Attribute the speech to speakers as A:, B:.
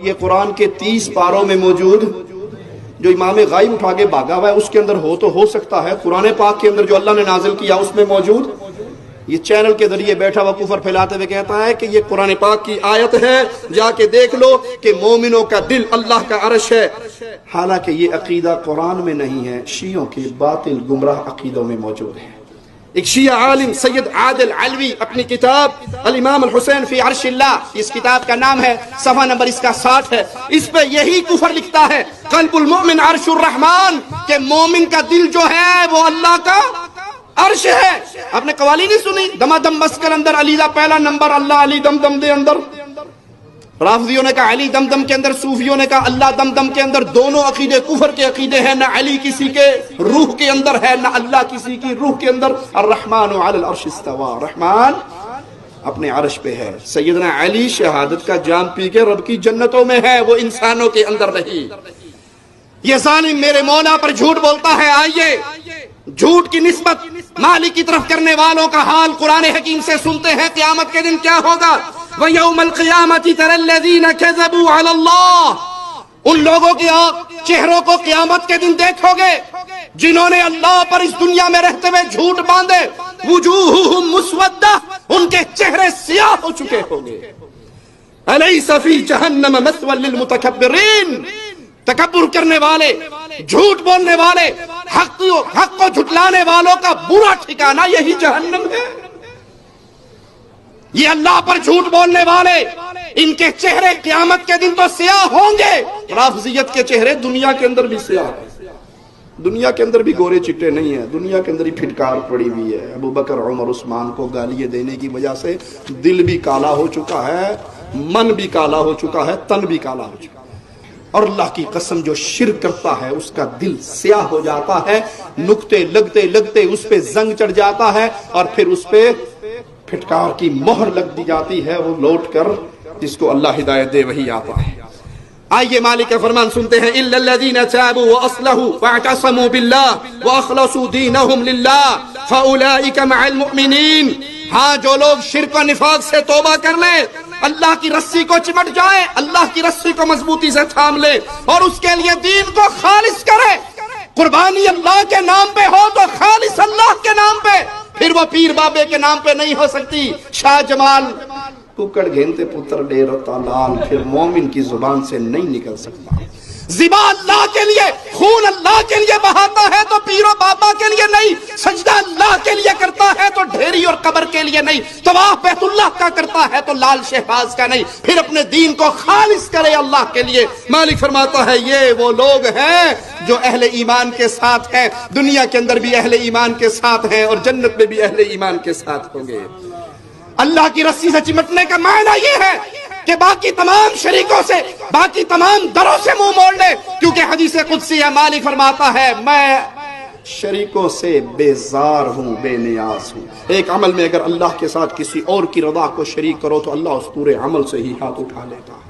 A: یہ قرآن کے 30 پاروں میں موجود جو امام غائب اٹھا کے بھاگا ہوا ہے اس کے اندر ہو سکتا ہے قرآن پاک کے اندر جو اللہ نے نازل کیا اس میں موجود. یہ چینل کے ذریعے بیٹھا ہوا کفر پھیلاتے ہوئے کہتا ہے کہ یہ قرآن پاک کی آیت ہے، جا کے دیکھ لو کہ مومنوں کا دل اللہ کا عرش ہے. حالانکہ یہ عقیدہ قرآن میں نہیں ہے، شیعوں کے باطل گمراہ عقیدوں میں موجود ہے. ایک شیعہ عالم سید عادل علوی اپنی کتاب الامام الحسین فی عرش اللہ، اس کتاب کا نام ہے، صفحہ نمبر اس کا 60 ہے، اس پہ یہی کفر لکھتا ہے قلب المؤمن عرش الرحمن، کہ مومن کا دل جو ہے وہ اللہ کا عرش ہے. آپ نے قوالی نہیں سنی؟ دما دم مسکر اندر علی دا پہلا نمبر، اللہ علی دم دم دے اندر. رافضیوں نے کہا علی دم دم کے اندر، صوفیوں نے کہا اللہ دم دم کے اندر. دونوں عقیدے کفر کے عقیدے ہیں، نہ علی کسی کے روح کے اندر ہے نہ اللہ کسی کی روح کے اندر. الرحمن علی العرش استوى، رحمان اپنے عرش پہ ہے. سیدنا علی شہادت کا جام پی کے رب کی جنتوں میں ہے، وہ انسانوں کے اندر نہیں. یہ ظالم میرے مولا پر جھوٹ بولتا ہے. آئیے جھوٹ کی نسبت مالک کی طرف کرنے والوں کا حال قرآن حکیم سے سنتے ہیں. قیامت کے دن کیا ہوگا؟ وَيَوْمَ الْقِيَامَةِ تَرَى الَّذِينَ كَذَبُوا عَلَى اللَّهِ، ان لوگوں کے چہروں کو قیامت کے دن دیکھو گے جنہوں نے اللہ پر اس دنیا میں رہتے ہوئے جھوٹ باندھے. وُجُوهُهُمْ مُسْوَدَّةٌ، ان کے چہرے سیاہ ہو چکے ہوں گے. أَلَيْسَ فِي جَهَنَّمَ مَثْوًى لِلْمُتَكَبِّرِينَ، تکبر کرنے والے، جھوٹ بولنے والے، حق کو جھٹلانے والوں کا برا ٹھکانہ یہی جہنم ہے. یہ اللہ پر جھوٹ بولنے والے، ان کے چہرے قیامت کے دن تو سیاہ ہوں گے. رافضیت کے چہرے دنیا کے اندر بھی سیاہ ہیں، دنیا کے اندر بھی گورے چٹے نہیں ہیں، دنیا کے اندر ہی پھٹکار پڑی ہوئی ہے. ابو بکر عمر عثمان کو گالیاں دینے کی وجہ سے دل بھی کالا ہو چکا ہے، من بھی کالا ہو چکا ہے، تن بھی کالا ہو چکا ہے. اور اللہ کی قسم جو شرک کرتا ہے اس کا دل سیاہ ہو جاتا ہے، نقطے لگتے لگتے اس پہ زنگ چڑھ جاتا ہے اور پھر اس پہ پھٹکار کی مہر لگ دی جاتی ہے. وہ لوٹ کر جس کو اللہ ہدایت دے وہی آتا ہے. آئیے مالک کا فرمان سنتے ہیں. الا الذين تابوا واصلحوا واعتصموا بالله واخلصوا دينهم لله فاولئك مع المؤمنين. ہاں جو لوگ شرک و نفاق سے توبہ کر لیں، اللہ کی رسی کو چمٹ جائے، اللہ کی رسی کو مضبوطی سے تھام لے اور اس کے لیے دین کو خالص کرے. قربانی اللہ کے نام پہ ہو تو خالص اللہ کے نام پہ، پھر وہ پیر بابے کے نام پہ نہیں ہو سکتی. شاہ جمال ککڑ گھینتے پتر ڈیرتا لال پھر مومن کی زبان سے نہیں نکل سکتا. زبان اللہ کے لیے، خون اللہ کے لیے بہاتا ہے تو پیر و بابا کے لیے نہیں. سجدہ اللہ کے لیے کرتا ہے تو ڈھیری اور قبر کے لیے نہیں. طواف بیت اللہ کا کرتا ہے تو لال شہباز کا نہیں. پھر اپنے دین کو خالص کرے اللہ کے لیے. مالک فرماتا ہے یہ وہ لوگ ہیں جو اہل ایمان کے ساتھ ہیں، دنیا کے اندر بھی اہل ایمان کے ساتھ ہیں اور جنت میں بھی اہل ایمان کے ساتھ ہوں گے. اللہ کی رسی سے چمٹنے کا معنی یہ ہے کہ باقی تمام شریکوں سے، باقی تمام دروں سے منہ موڑ لے، کیونکہ حدیث قدسی ہے، مالک فرماتا ہے میں شریکوں سے بیزار ہوں، بے نیاز ہوں. ایک عمل میں اگر اللہ کے ساتھ کسی اور کی رضا کو شریک کرو تو اللہ اس پورے عمل سے ہی ہاتھ اٹھا لیتا ہے.